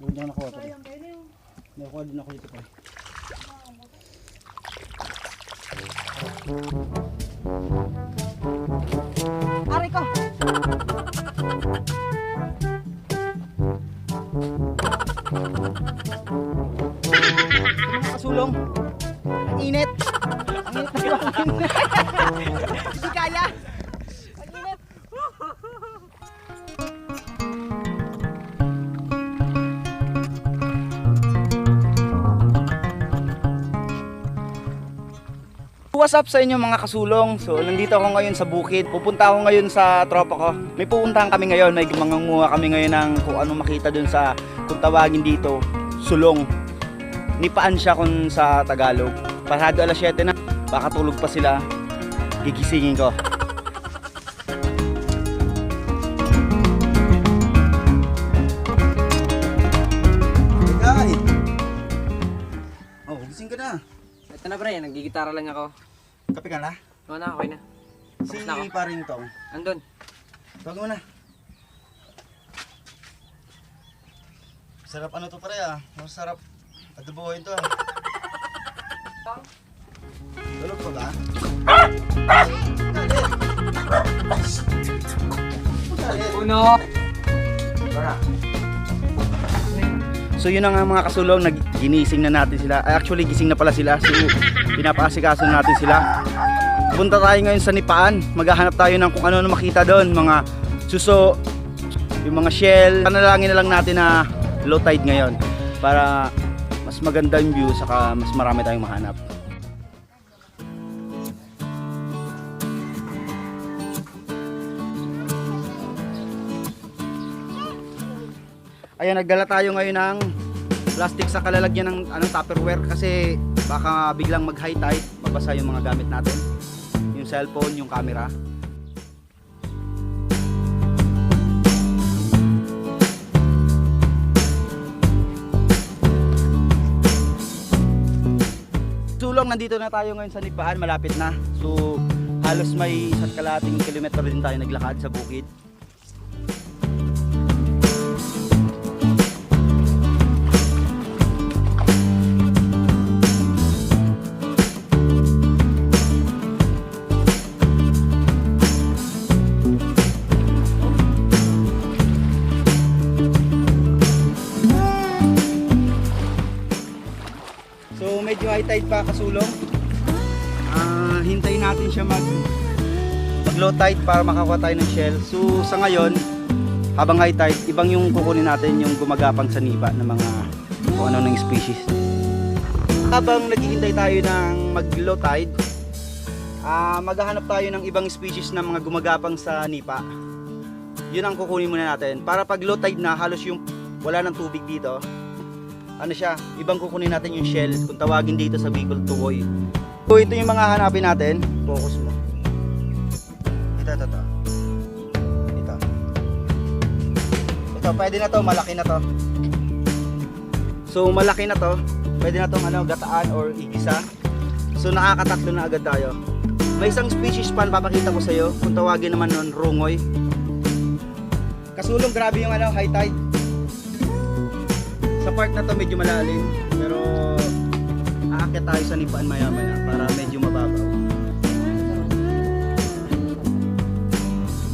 Doon ako nakuha pa rin. Nakuha din ako dito pa. Aray ko! Mga kasulong. Ang init. Ang init na gawin. Hindi kaya. Ang init. What's up sa inyo mga kasulong? So nandito ako ngayon sa bukid. Pupunta ako ngayon sa tropa ko. May pupuntahan kami ngayon. May mangunguha kami ngayon ng kung ano makita dun sa, kung tawagin dito, sulong. Nipaan siya kung sa Tagalog. Pasado alas 7 na. Baka tulog pa sila. Gigisingin ko. Hey guys! Oh, gising ka na. Ito na pre, nagigitara lang ako. Kape ka na? Oo na, okay na. Si Tapos na ako. paring tong. Andun. Tawag mo na. Sarap ano to pare ah. Masarap adobohin to ah. Tulog pa ba? Uno! Tara. So yun na nga mga kasulong, ginising na natin sila. Actually gising na pala sila. So pinapaasikaso na natin sila. Punta tayo ngayon sa Nipaan. Maghahanap tayo ng kung ano na makita doon. Mga suso, yung mga shell. Panalangin na lang natin na low tide ngayon. Para mas maganda yung view, saka mas marami tayong mahanap. Ayan, nagdala tayo ngayon ng plastic sa kalalagyan ng Tupperware kasi baka biglang mag high tide, mabasa yung mga gamit natin, yung cellphone, yung camera. Sulong, nandito na tayo ngayon sa Nipaan, malapit na. So halos may 1 kalahating kilometro din tayo naglakad sa bukid. Medyo high tide pa kasulong. Hintayin natin siya mag low tide para makakuha tayo ng shell. So sa ngayon, habang high tide, ibang yung kukunin natin, yung gumagapang sa nipa ng mga kung ano ng species. Habang naghihintay tayo ng mag low tide, maghahanap tayo ng ibang species na mga gumagapang sa nipa. Yun ang kukunin muna natin para pag low tide na, halos yung wala ng tubig dito, ano siya, ibang kukunin natin yung shell, kung tawagin dito sa Bicol, tuwoy. So ito yung mga hanapin natin. Focus mo. Ito, pwede na to, malaki na to. So malaki na to, pwede na tong gataan or igisa. So nakakatatlo na agad tayo. May isang species pa papakita ko sa iyo, kung tawagin naman nun, rungoy. Kasulong, grabe yung high tide. Sa part na to medyo malalim, pero aakyat tayo sa Nipaan maya-maya para medyo mababaw.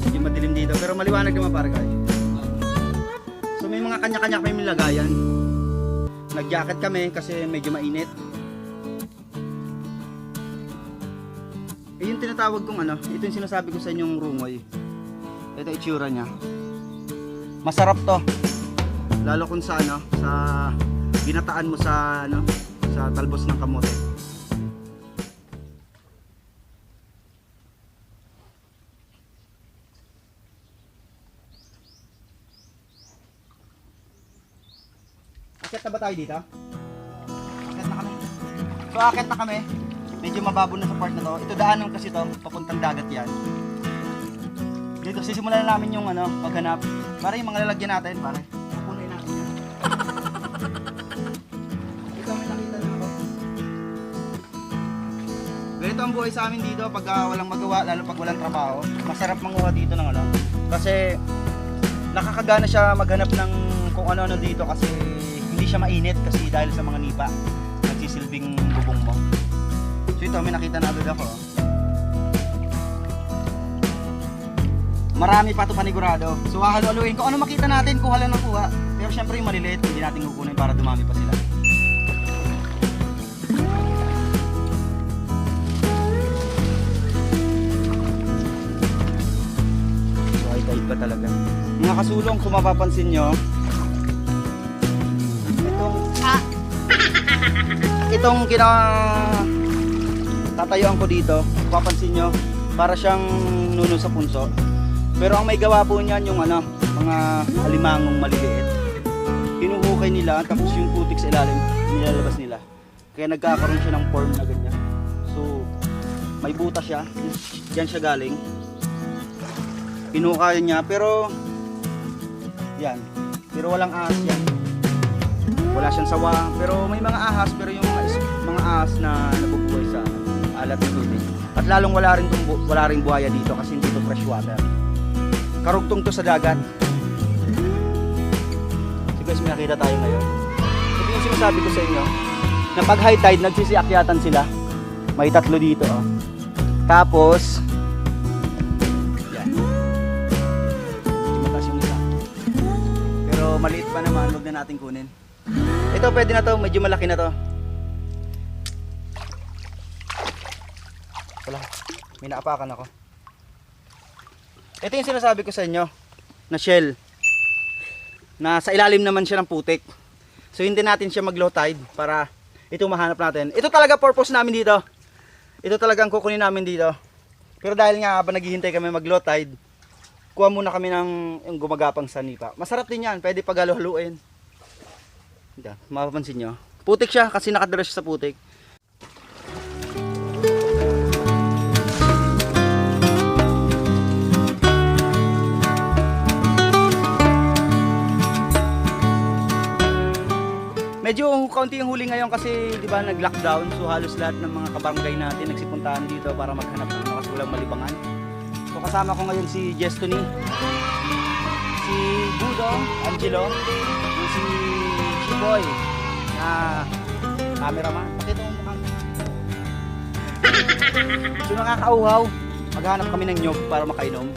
Medyo madilim dito, pero maliwanag naman para guys. So may mga kanya-kanya kami lagayan. Nag-jacket kami kasi medyo mainit. Yung tinatawag kong ito yung sinasabi ko sa inyong rungoy. Ito itsura niya. Masarap to. Lalo kung sa sa ginataan mo sa sa talbos ng kamote. Akit na ba tayo dito? Akit na kami. So akit na kami. Medyo mababaw na sa part na to. Ito daanan kasi to, papuntang dagat yan. Dito sisimulan na namin yung paghanap. Para yung mga lalagyan natin, pare. Ganito ang buhay sa amin dito pag walang magawa, lalo pag walang trabaho. Masarap manguha dito ng kasi nakakagana siya maghanap ng kung ano-ano dito kasi hindi siya mainit kasi dahil sa mga nipa nagsisilbing bubong mo. So ito, may nakita na agad ako. Marami pa ito panigurado. So hahalo-haluin. Kung ano makita natin, kuha lang ng kuha. Pero syempre yung maliliit, hindi natin kukunin para dumami pa sila. So ay tight pa talaga. Mga kasulong, kung mapapansin nyo, itong tatayuan ko dito, kung mapapansin nyo, para siyang nuno sa punso. Pero ang may gawa po niyan yung mga alimangong maliliit. Hinuhukay nila, tapos yung putik sa ilalim, nilalabas nila. Kaya nagkakaroon siya ng form na ganyan. So, may butas siya, diyan siya galing. Hinukay niya, pero yan. Pero walang ahas yan. Wala siyang sawa, pero may mga ahas, pero yung mga ahas na nabubuhay sa alat ng tubig. At lalong wala ring buhaya dito kasi hindi ito fresh water. Karugtong to sa dagat. So guys, may nakita tayo ngayon. Ito yung sinasabi ko sa inyo, na pag high tide, nagsisiakyatan sila. May 3 dito. Oh. Tapos, yan. Mataas yung isa. Pero maliit pa naman, huwag na natin kunin. Ito, pwede na to, medyo malaki na to. Wala, may naapakan ako. Ito yung sinasabi ko sa inyo na shell na sa ilalim naman siya ng putik. So hindi natin siya mag low tide para ito mahanap natin. Ito talaga purpose namin dito. Ito talaga ang kukunin namin dito. Pero dahil nga habang naghihintay kami mag low tide, kuha muna kami ng yung gumagapang sa nipa. Masarap din yan, pwede pag-halo-haluin. Mapapansin nyo, putik siya kasi nakadala siya sa putik. Medyo kaunti yung huli ngayon kasi di ba nag-lockdown, so halos lahat ng mga kabarangay natin nagsipuntahan dito para maghanap ng mga kasulang malibangan. So kasama ko ngayon si Jestony, si Budo, Angelo, si Chiboy na cameraman. Pakita mo mukhang. So nakakauhaw, maghanap kami ng nyog para makainom.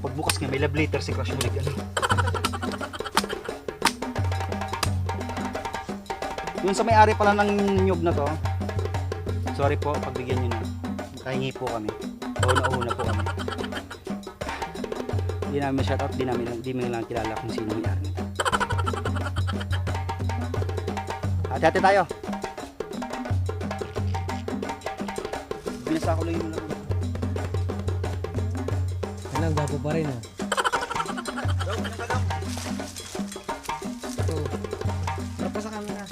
Pagbukas nga may love letter si Crush Mulig. Yung sa may-ari pala ng nyug na to, sorry po, pagbigyan nyo na. Kahingi po kami. Una po kami. Hindi namin shoutout, di namin lang kilala kung sino may-ari nito. Hati-hati tayo. Binasa ko lang yung laro. Ano, gwapo pa rin ah. Ito. Para sa camera.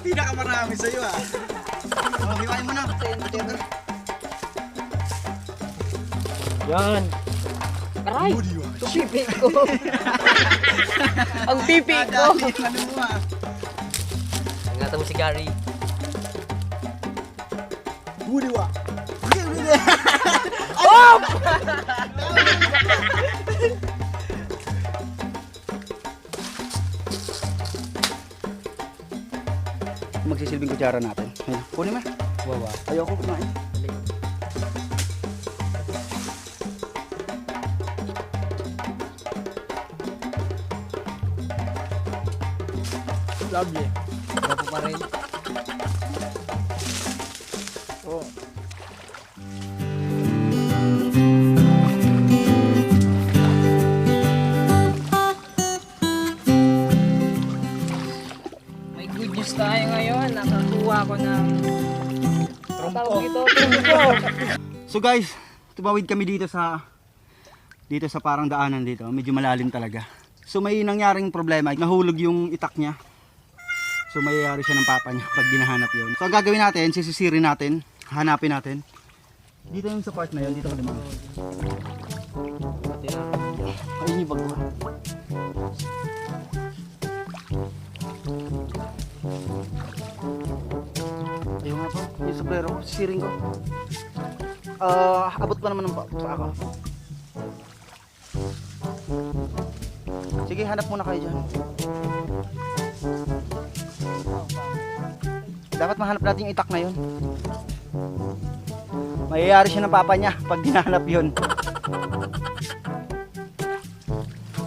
Pinakamarami sa'yo ah. Oh, hiwain mo na. Yan. Aray! Pipi ko. Ang pipi ko. Ingatan mo si Gary. Budiwa. Oh! Magsisilbing kutsara natin. Ayun, kunin mo. Wawa. Ayoko kumain. Lovely. Gwapo pa rin. Oh. May good news tayo. tayo ngayon. Nakakuha ko ng tawag ito, trumpo. So guys, tumawid kami dito sa parang daanan dito. Medyo malalim talaga. So may nangyaring problema, nahulog yung itak niya. So mayayari siya ng papa niya pag dinahanap yun. So ang gagawin natin, sisisirin natin, hanapin natin. Dito yung sa part na yun, dito ka naman. Ayun yung bago. Ayun nga po, yung sombrero ko, sisiring ko. Abot pa naman ng pa ako. Sige, hanap muna kayo dyan. Dapat mahanap natin yung itak na yun. Mayayari siya ng papa niya pag dinahanap yun.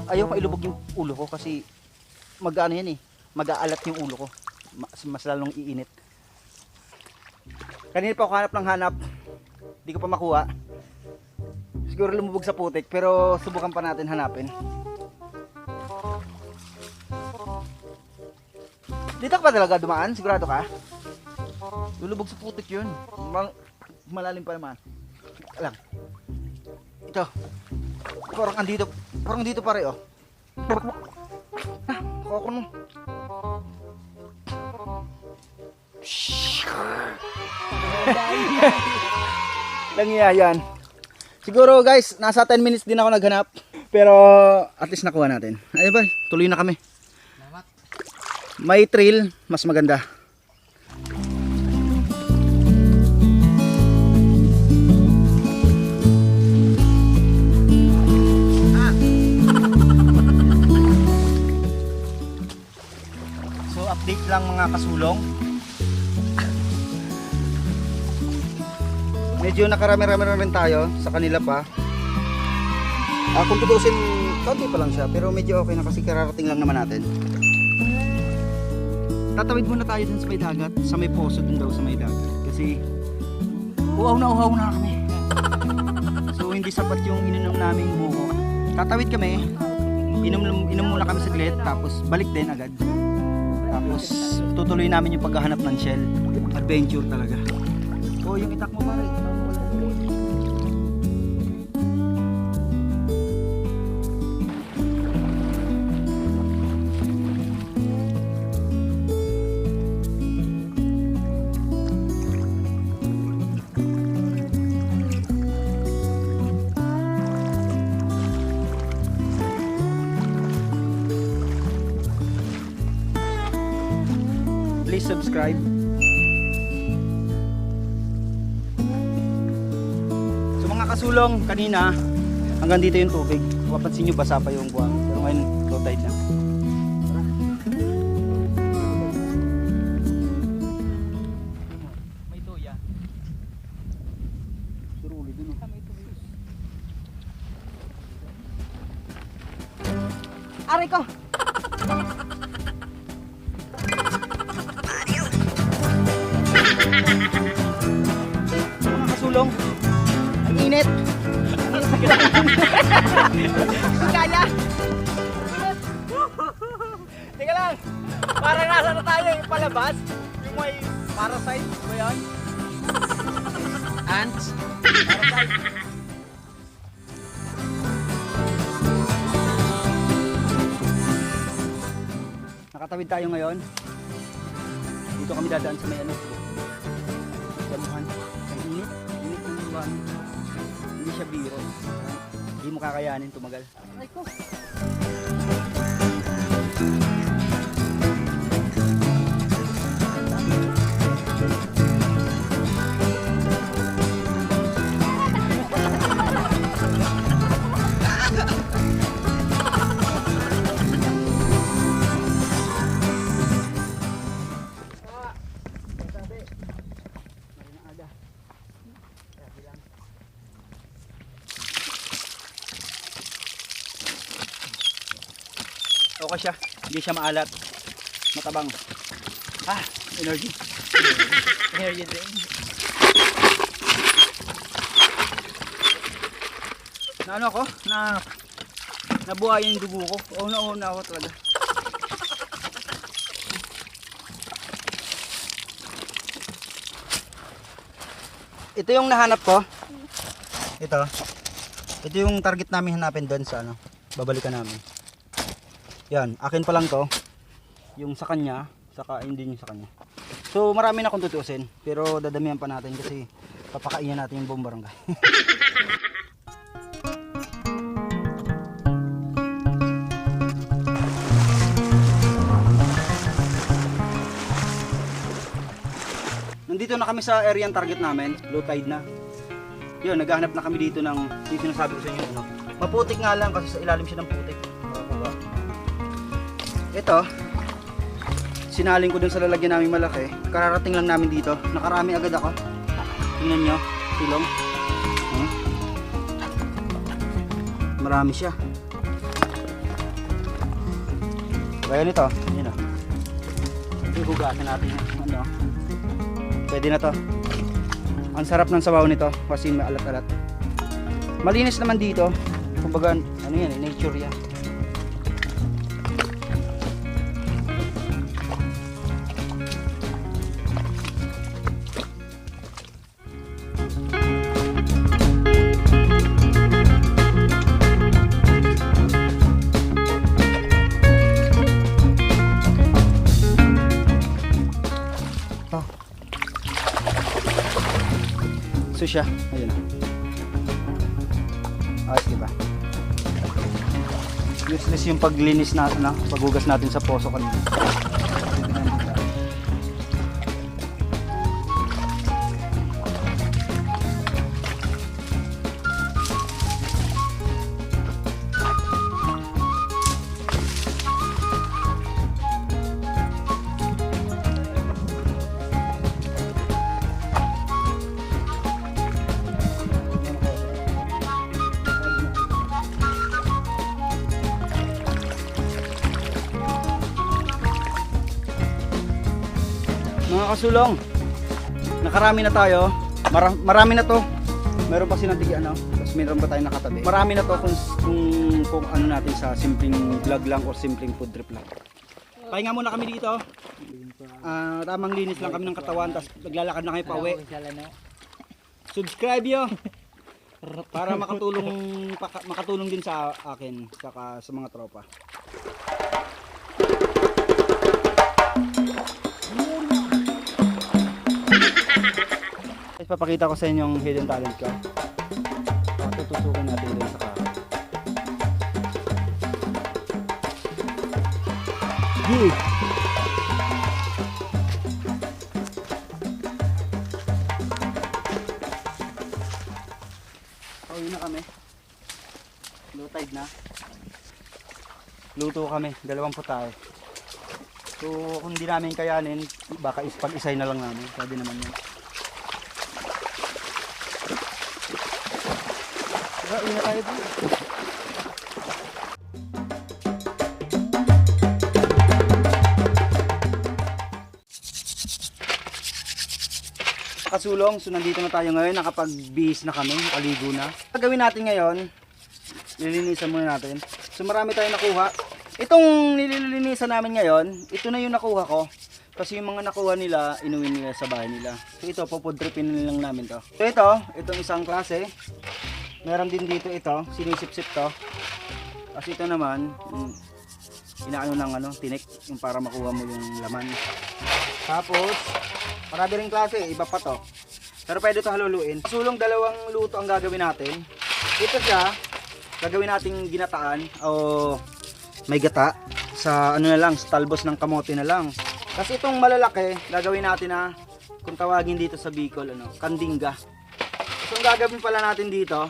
Ayaw ko ilubog yung ulo ko kasi mag-ano yan eh. Mag-aalat yung ulo ko. Mas lalong iinit. Kanina pa ako hanap ng hanap. Hindi ko pa makuha. Siguro lumubog sa putik pero subukan pa natin hanapin. Dito ka pa talaga dumaan? Sigurado ka? Lulubog sa putik yun. Malalim pa naman. Alam. Ito. Parang dito pare oh. Koko mo. Langiya yan. Siguro guys, nasa 10 minutes din ako naghanap. Pero at least nakuha natin. Ayun ba, tuloy na kami. May trail, mas maganda. So update lang mga kasulong. Medyo nakarami-rami rin tayo sa kanila pa. Kung tutusin, kaunti pa lang siya pero medyo okay na kasi kararating lang naman natin. Tatawid muna tayo dun sa may dagat, sa may poso dun daw sa may dagat. Kasi uhaw na kami. So hindi sapat yung ininom naming buko. Tatawid kami, inom muna kami saglit, tapos balik din agad. Tapos tutuloy namin yung paghahanap ng shell. Adventure talaga. O yung itak mo pare. Please subscribe. So mga kasulong, kanina hanggang dito yung tubig. Mapapansin nyo basa pa yung buwang. Pero ngayon low tide na. May tuya. Suruli dun oh. Aray ko! Mga kasulong, ang init. Kaya. Teka lang. Parang nasa na tayo yung palabas. Yung may parasite ba yan? Ants. Parasite. Nakatawid tayo ngayon. Dito kami dadaan sa may ano. Damuhan. Ang init. Init ng buwan. Hindi siya biro. Hindi mo kakayanin tumagal. Ay ko. Okay siya, hindi siya maalat, matabang. Energy. Energy drink. Na ano ako, nabuhayan yung dugo ko. Una ako talaga. ito yung nahanap ko. Ito. Ito yung target namin hanapin doon sa ano. Babalikan namin. Yan, akin pa lang to. Yung sa kanya, saka hindi yung sa kanya. So marami na akong tutuusin, pero dadamihan pa natin kasi papakainin natin yung buong barangay. Nandito na kami sa area ng target namin, low tide na. Yun, naghahanap na kami dito ng, yung sinasabi ko sa inyo, ano. Maputik nga lang kasi sa ilalim siya ng putik. Ito, sinaling ko dun sa lalagyan namin malaki. Kararating lang namin dito. Nakarami agad ako. Tingnan nyo, silong. Marami siya. Gaya nito, yun o. Ihugasan natin yung ano. Pwede na to. Ang sarap ng sabaw nito kasi may alat-alat. Malinis naman dito. Kumbaga, ano yan, nature yan. So siya, ayun. Ayos, diba? Useless yung paglinis natin, paghugas natin sa poso kanina. Mga kasulong, nakarami na tayo. Marami na to. Meron pa sinatigi ano, tapos meron pa tayo nakatabi. Marami na to kung ano natin sa simpleng vlog lang o simpleng food trip lang. Pahinga muna kami dito. Tamang linis lang kami ng katawan, tapos naglalakad na kayo pa uwi. Subscribe yo para makatulong din sa akin saka sa mga tropa. Papakita ko sa inyo yung hidden talent ko. Tutusukin natin din sa karat. Gig! Pauwi na kami. Low tide na. Luto kami, 2 putahe. So kung hindi namin kayanin, baka pag-isay na lang namin. Pwede naman yun. Ina tayo dito. Kasulong, so nandito na tayo ngayon, nakapag-bihis na kami, nakaligo na. Ang gagawin natin ngayon, nililinisan muna natin. So marami tayong nakuha. Itong nililinisan namin ngayon, ito na yung nakuha ko. Kasi yung mga nakuha nila, inuwi nila sa bahay nila. So ito, pupudripin lang namin to. So itong isang klase. Meron din dito ito, sinisip-sip to. Kasi ito naman, inaano ng tinik, yung para makuha mo yung laman. Tapos, marami ring klase, iba pa to. Pero pwede ito haluluin. Sulong 2 luto ang gagawin natin. Ito siya, gagawin nating ginataan o may gata sa sa talbos ng kamote na lang. Kasi itong malalaki, gagawin natin kung tawagin dito sa Bicol, kandingga. So ang gagawin pala natin dito,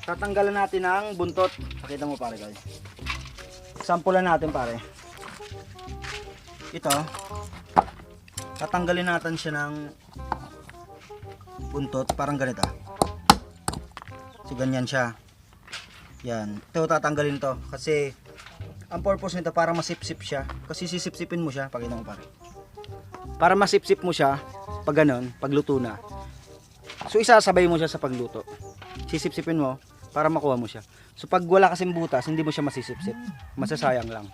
tatanggalan natin ang buntot. Pakita mo pare guys. Sampulan natin pare. Ito. Tatanggalin natin siya ng buntot. Parang ganito. So ganyan siya. Yan. Ito tatanggalin to. Kasi ang purpose nito para masipsip siya. Kasi sisipsipin mo siya. Pakita mo pare. Para masipsip mo siya. Pag ganun. Pagluto na. So isasabay mo siya sa pagluto. Sisipsipin mo. Para makuha mo siya. So pag wala kasing butas, hindi mo siya masisipsip. Masasayang lang.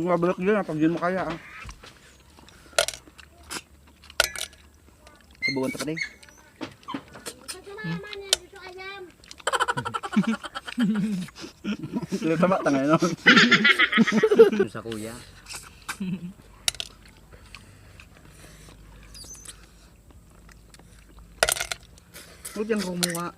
mabalak dyan pag yun mo kaya ah. Subukan pa rin. Sila tama tangay no. Sa kuya. Huwag yan kumuha.